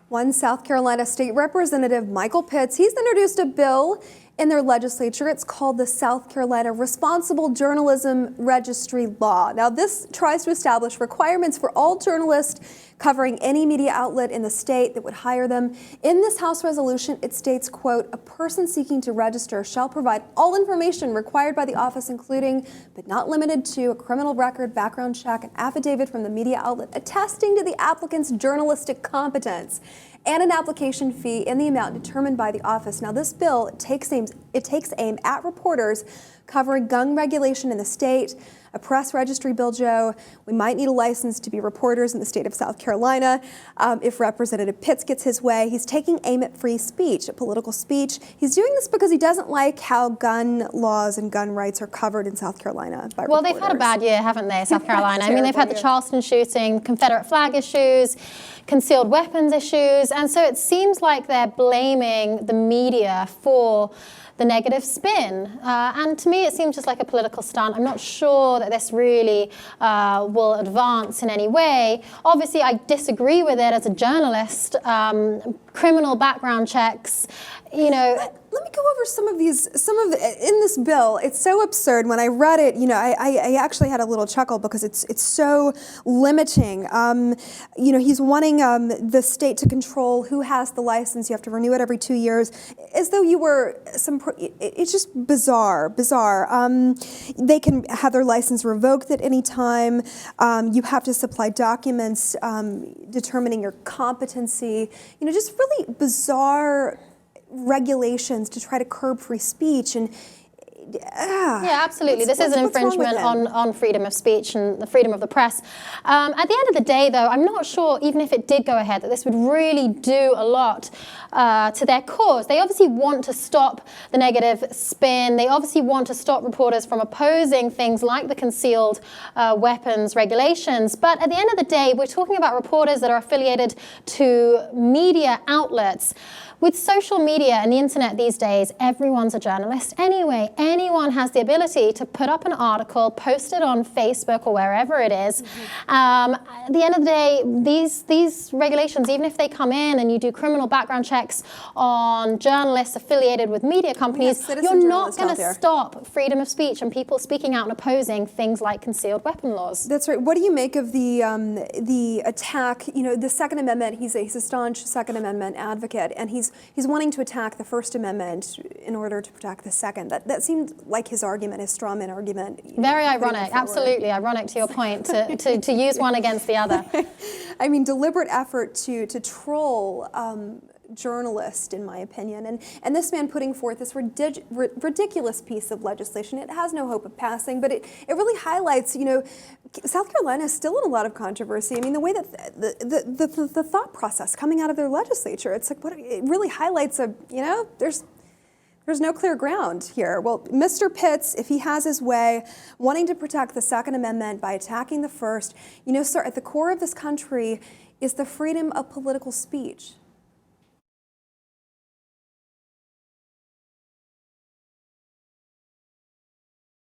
One South Carolina State Representative, Michael Pitts, he's introduced a bill in their legislature. It's called the South Carolina Responsible Journalism Registry Law. Now, this tries to establish requirements for all journalists covering any media outlet in the state that would hire them. In this House resolution, it states, quote, "A person seeking to register shall provide all information required by the office, including, but not limited to, a criminal record, background check, an affidavit from the media outlet attesting to the applicant's journalistic competence, and an application fee in the amount determined by the office." Now, this bill takes aim at reporters covering gun regulation in the state. A press registry bill, Joe. We might need a license to be reporters in the state of South Carolina if Representative Pitts gets his way. He's taking aim at free speech, at political speech. He's doing this because he doesn't like how gun laws and gun rights are covered in South Carolina by reporters. They've had a bad year, haven't they, South Carolina? I mean, they've had the Charleston shooting, Confederate flag issues, concealed weapons issues, and so it seems like they're blaming the media for the negative spin. And to me, it seems just like a political stunt. I'm not sure that this really will advance in any way. Obviously, I disagree with it as a journalist. Criminal background checks, you know. Let me go over some of in this bill. It's so absurd. When I read it, you know, I actually had a little chuckle because it's so limiting. You know, he's wanting the state to control who has the license. You have to renew it every 2 years, as though you were it's just bizarre. They can have their license revoked at any time. You have to supply documents determining your competency. You know, just really bizarre regulations to try to curb free speech. And yeah, absolutely. This is an infringement on freedom of speech and the freedom of the press. At the end of the day, though, I'm not sure, even if it did go ahead, that this would really do a lot to their cause. They obviously want to stop the negative spin. They obviously want to stop reporters from opposing things like the concealed weapons regulations. But at the end of the day, we're talking about reporters that are affiliated to media outlets. With social media and the internet these days, everyone's a journalist anyway. Anyone has the ability to put up an article, post it on Facebook or wherever it is. At the end of the day, these regulations, even if they come in and you do criminal background checks on journalists affiliated with media companies, you're not going to stop freedom of speech and people speaking out and opposing things like concealed weapon laws. That's right. What do you make of the attack? You know, the Second Amendment. He's a staunch Second Amendment advocate, and he's wanting to attack the First Amendment in order to protect the Second. That seemed like his argument, his straw man argument. Very ironic, absolutely ironic to your point, to use one against the other. I mean, deliberate effort to troll journalist, in my opinion. And this man putting forth this ridiculous piece of legislation, it has no hope of passing, but it really highlights, you know, South Carolina is still in a lot of controversy. I mean, the way that the thought process coming out of their legislature, it's like, it really highlights you know, there's no clear ground here. Well, Mr. Pitts, if he has his way, wanting to protect the Second Amendment by attacking the First, you know, sir, at the core of this country is the freedom of political speech.